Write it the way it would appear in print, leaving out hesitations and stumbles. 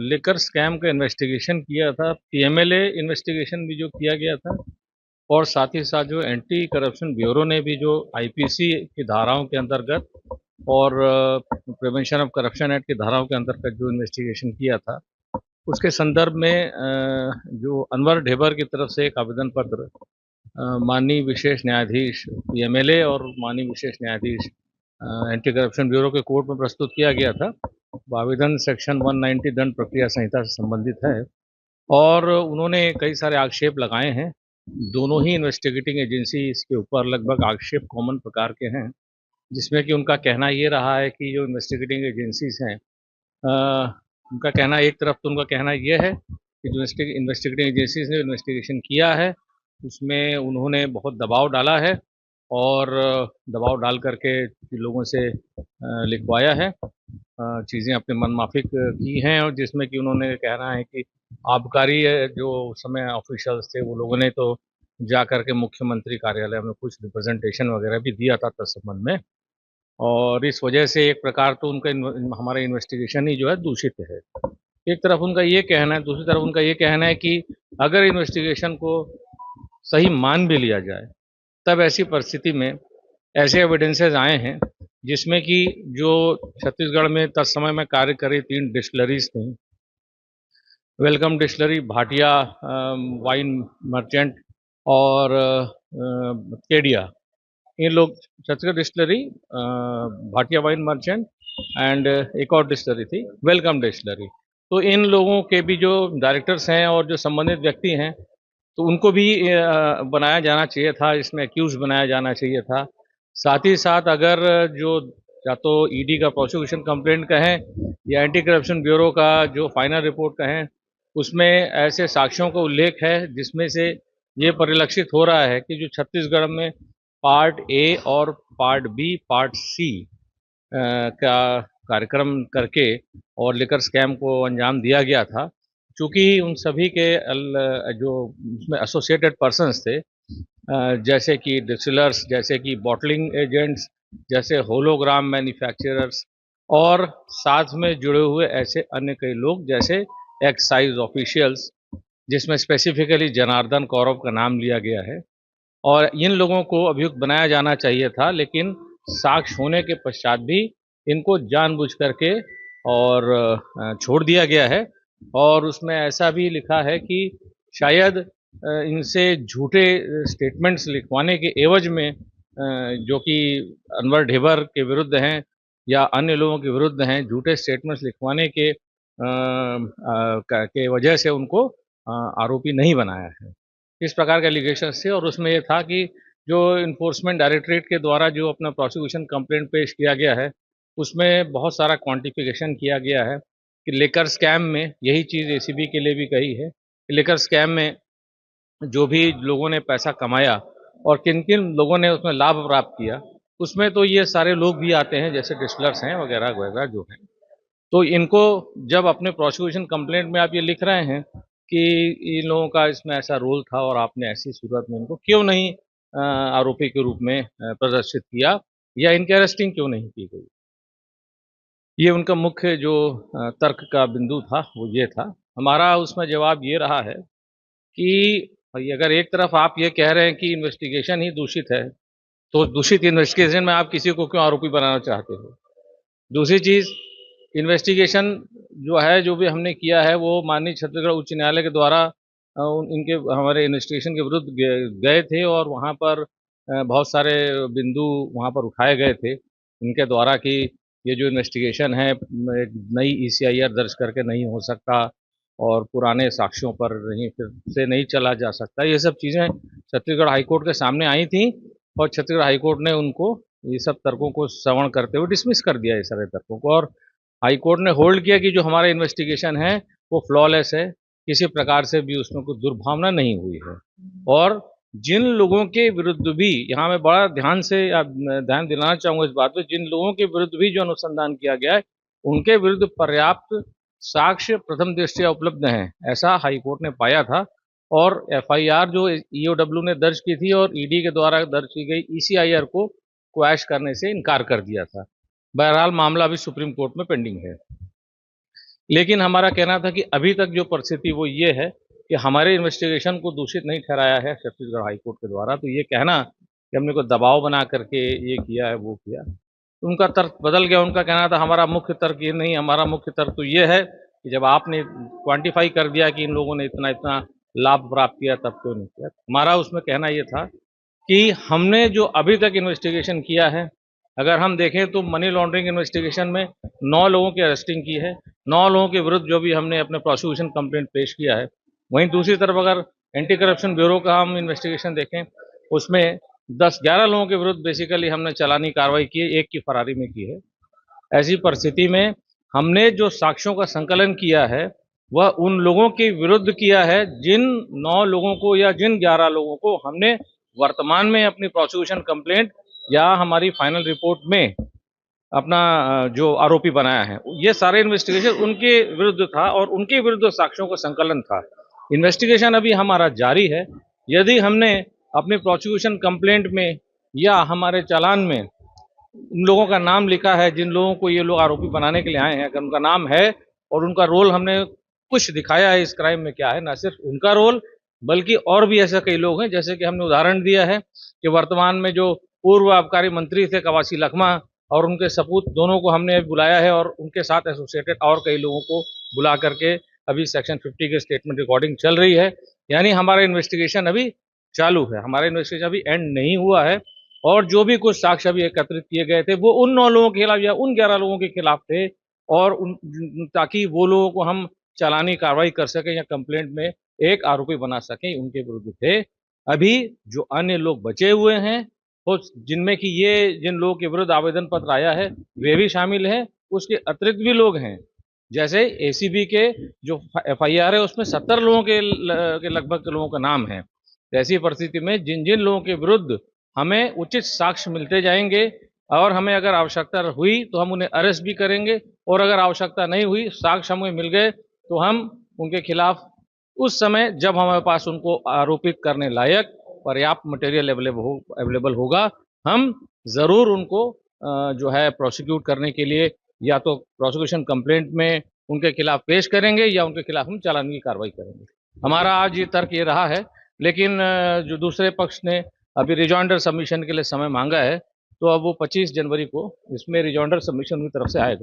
Liquor scam का investigation किया था, पीएमएलए इन्वेस्टिगेशन भी जो किया गया था, और साथ ही साथ जो एंटी करप्शन ब्यूरो ने भी जो आईपीसी की धाराओं के अंतर्गत और प्रिवेंशन ऑफ करप्शन एक्ट की धाराओं के अंतर्गत जो इन्वेस्टिगेशन किया था, उसके संदर्भ में जो अनवर ढेबर की तरफ से एक आवेदन पत्र माननीय विशेष न्यायाधीश पीएमएलए और माननीय विशेष न्यायाधीश एंटी करप्शन ब्यूरो के कोर्ट में प्रस्तुत किया गया था। आवेदन सेक्शन 190 दंड प्रक्रिया संहिता से संबंधित है और उन्होंने कई सारे आक्षेप लगाए हैं। दोनों ही इन्वेस्टिगेटिंग एजेंसी इसके ऊपर लगभग आक्षेप कॉमन प्रकार के हैं, जिसमें कि उनका कहना ये रहा है कि जो इन्वेस्टिगेटिंग एजेंसीज हैं, उनका कहना एक तरफ तो उनका कहना ये है कि जो इन्वेस्टिगेटिंग एजेंसीज ने इन्वेस्टिगेशन किया है उसमें उन्होंने बहुत दबाव डाला है और दबाव डाल करके लोगों से लिखवाया है, चीज़ें अपने मनमाफिक की हैं, और जिसमें कि उन्होंने कहना है कि आबकारी जो उस समय ऑफिशियल्स थे वो लोगों ने तो जा करके मुख्यमंत्री कार्यालय में कुछ रिप्रेजेंटेशन वगैरह भी दिया था तत्संबंध में, और इस वजह से एक प्रकार तो उनका हमारा इन्वेस्टिगेशन ही जो है दूषित है। एक तरफ उनका ये कहना है, दूसरी तरफ उनका ये कहना है कि अगर इन्वेस्टिगेशन को सही मान भी लिया जाए तब ऐसी परिस्थिति में ऐसे एविडेंसेस आए हैं जिसमें कि जो छत्तीसगढ़ में तत्समय में कार्य करी 3 डिस्टिलरीज थी, welcome distillery, Bhatia wine merchant और केडिया, ये लोग Chhattisgarh distillery, Bhatia wine merchant and एक और डिस्टिलरी थी वेलकम डिस्टिलरी, तो इन लोगों के भी जो डायरेक्टर्स हैं और जो संबंधित व्यक्ति हैं तो उनको भी बनाया जाना चाहिए था, इसमें एक्यूज बनाया जाना चाहिए था। साथ ही साथ अगर जो या तो ईडी का प्रोसिक्यूशन कंप्लेंट कहें या एंटी करप्शन ब्यूरो का जो फाइनल रिपोर्ट कहें, उसमें ऐसे साक्ष्यों का उल्लेख है जिसमें से ये परिलक्षित हो रहा है कि जो छत्तीसगढ़ में पार्ट ए और पार्ट बी, पार्ट सी का कार्यक्रम करके और लिकर स्कैम को अंजाम दिया गया था। चूँकि उन सभी के जो उसमें एसोसिएटेड पर्सन्स थे, जैसे कि डिस्टिलर्स, जैसे कि बॉटलिंग एजेंट्स, जैसे होलोग्राम मैन्युफैक्चरर्स, और साथ में जुड़े हुए ऐसे अन्य कई लोग जैसे एक्साइज ऑफिशियल्स, जिसमें स्पेसिफिकली जनार्दन कौरव का नाम लिया गया है, और इन लोगों को अभियुक्त बनाया जाना चाहिए था, लेकिन साक्ष्य होने के पश्चात भी इनको जानबूझ करके और छोड़ दिया गया है। और उसमें ऐसा भी लिखा है कि शायद इनसे झूठे स्टेटमेंट्स लिखवाने के एवज में जो कि अनवर ढेबर के विरुद्ध हैं या अन्य लोगों के विरुद्ध हैं, झूठे स्टेटमेंट्स लिखवाने के वजह से उनको आरोपी नहीं बनाया है। इस प्रकार के एलिगेशन थे, और उसमें ये था कि जो इन्फोर्समेंट डायरेक्टरेट के द्वारा जो अपना प्रोसिक्यूशन कंप्लेंट पेश किया गया है उसमें बहुत सारा क्वांटिफिकेशन किया गया है कि लेकर स्कैम में, यही चीज़ एसीबी के लिए भी कही है कि लेकर स्कैम में जो भी लोगों ने पैसा कमाया और किन किन लोगों ने उसमें लाभ प्राप्त किया, उसमें तो ये सारे लोग भी आते हैं जैसे डिस्टिलर्स हैं वगैरह वगैरह जो हैं। तो इनको जब अपने प्रोसिक्यूशन कंप्लेंट में आप ये लिख रहे हैं कि इन लोगों का इसमें ऐसा रोल था और आपने ऐसी सूरत में इनको क्यों नहीं आरोपी के रूप में प्रदर्शित किया या इनकी अरेस्टिंग क्यों नहीं की गई, ये उनका मुख्य जो तर्क का बिंदु था वो ये था। हमारा उसमें जवाब ये रहा है कि भाई अगर एक तरफ आप ये कह रहे हैं कि इन्वेस्टिगेशन ही दूषित है, तो दूषित इन्वेस्टिगेशन में आप किसी को क्यों आरोपी बनाना चाहते हो? दूसरी चीज़, इन्वेस्टिगेशन जो है, जो भी हमने किया है, वो माननीय छत्तीसगढ़ उच्च न्यायालय के द्वारा इनके हमारे इन्वेस्टिगेशन के विरुद्ध गए थे और वहाँ पर बहुत सारे बिंदु वहाँ पर उठाए गए थे इनके द्वारा कि ये जो इन्वेस्टिगेशन है एक नई ईसीआईआर दर्ज करके नहीं हो सकता और पुराने साक्ष्यों पर नहीं फिर से नहीं चला जा सकता। ये सब चीज़ें छत्तीसगढ़ हाईकोर्ट के सामने आई थी और छत्तीसगढ़ हाईकोर्ट ने उनको ये सब तर्कों को श्रवण करते हुए डिसमिस कर दिया ये सारे तर्कों को, और हाईकोर्ट ने होल्ड किया कि जो हमारा इन्वेस्टिगेशन है वो फ्लॉलेस है, किसी प्रकार से भी उसमें कोई दुर्भावना नहीं हुई है। और जिन लोगों के विरुद्ध भी, यहाँ मैं बड़ा ध्यान दिलाना चाहूँगा इस बात पे, जिन लोगों के विरुद्ध भी जो अनुसंधान किया गया है उनके विरुद्ध पर्याप्त साक्ष्य प्रथम दृष्टया उपलब्ध हैं, ऐसा हाईकोर्ट ने पाया था। और एफआईआर जो ईओडब्ल्यू ने दर्ज की थी और ईडी के द्वारा दर्ज की गई ईसीआईआर को क्वैश करने से इनकार कर दिया था। बहरहाल मामला अभी सुप्रीम कोर्ट में पेंडिंग है। लेकिन हमारा कहना था कि अभी तक जो परिस्थिति वो ये है कि हमारे इन्वेस्टिगेशन को दूषित नहीं ठहराया है छत्तीसगढ़ हाईकोर्ट के द्वारा। तो ये कहना कि हमने कोई दबाव बना करके ये किया है वो किया, तो उनका तर्क बदल गया। उनका कहना था हमारा मुख्य तर्क ये नहीं, हमारा मुख्य तर्क तो ये है कि जब आपने क्वांटिफाई कर दिया कि इन लोगों ने इतना इतना लाभ प्राप्त किया तब क्यों नहीं किया। हमारा उसमें कहना ये था कि हमने जो अभी तक इन्वेस्टिगेशन किया है, अगर हम देखें तो मनी लॉन्ड्रिंग इन्वेस्टिगेशन में 9 लोगों की अरेस्टिंग की है, 9 लोगों के विरुद्ध जो भी हमने अपने प्रोसिक्यूशन कंप्लेंट पेश किया है। वहीं दूसरी तरफ अगर एंटी करप्शन ब्यूरो का हम इन्वेस्टिगेशन देखें, उसमें 10-11 लोगों के विरुद्ध बेसिकली हमने चालानी कार्रवाई की है, एक की फरारी में की है। ऐसी परिस्थिति में हमने जो साक्ष्यों का संकलन किया है वह उन लोगों के विरुद्ध किया है जिन 9 लोगों को या जिन 11 लोगों को हमने वर्तमान में अपनी प्रोसिक्यूशन कंप्लेंट या हमारी फाइनल रिपोर्ट में अपना जो आरोपी बनाया है। ये सारे इन्वेस्टिगेशन उनके विरुद्ध था और उनके विरुद्ध साक्ष्यों का संकलन था। इन्वेस्टिगेशन अभी हमारा जारी है। यदि हमने अपनी प्रोसिक्यूशन कंप्लेंट में या हमारे चालान में उन लोगों का नाम लिखा है जिन लोगों को ये लोग आरोपी बनाने के लिए आए हैं, अगर उनका नाम है और उनका रोल हमने कुछ दिखाया है इस क्राइम में क्या है, ना सिर्फ उनका रोल बल्कि और भी ऐसे कई लोग हैं, जैसे कि हमने उदाहरण दिया है कि वर्तमान में जो पूर्व आबकारी मंत्री थे कवासी लखमा और उनके सपूत दोनों को हमने बुलाया है और उनके साथ एसोसिएटेड और कई लोगों को बुला करके अभी सेक्शन 50 के स्टेटमेंट रिकॉर्डिंग चल रही है। यानी हमारा इन्वेस्टिगेशन अभी चालू है, हमारा इन्वेस्टिगेशन अभी एंड नहीं हुआ है और जो भी कुछ साक्ष्य अभी एकत्रित किए गए थे वो उन 9 लोगों के खिलाफ या उन 11 लोगों के खिलाफ थे और ताकि वो लोगों को हम चालानी कार्रवाई कर सकें या कंप्लेंट में एक आरोपी बना सकें, उनके विरुद्ध थे। अभी जो अन्य लोग बचे हुए हैं और जिनमें कि ये जिन लोगों के विरुद्ध आवेदन पत्र आया है वे भी शामिल हैं, उसके अतिरिक्त भी लोग हैं। जैसे एसीबी के जो एफआईआर है उसमें 70 लोगों के लगभग लोगों का नाम है। ऐसी परिस्थिति में जिन जिन लोगों के विरुद्ध हमें उचित साक्ष्य मिलते जाएंगे और हमें अगर आवश्यकता हुई तो हम उन्हें अरेस्ट भी करेंगे और अगर आवश्यकता नहीं हुई, साक्ष्य हमें मिल गए तो हम उनके खिलाफ उस समय जब हमारे पास उनको आरोपित करने लायक पर्याप्त मटेरियल अवेलेबल होगा, हम ज़रूर उनको जो है प्रोसिक्यूट करने के लिए या तो प्रोसिक्यूशन कंप्लेंट में उनके खिलाफ पेश करेंगे या उनके खिलाफ हम चालान की कार्रवाई करेंगे। हमारा आज ये तर्क ये रहा है, लेकिन जो दूसरे पक्ष ने अभी रिजॉइंडर सबमिशन के लिए समय मांगा है, तो अब वो 25 जनवरी को इसमें रिजॉइंडर सबमिशन की तरफ से आएगा।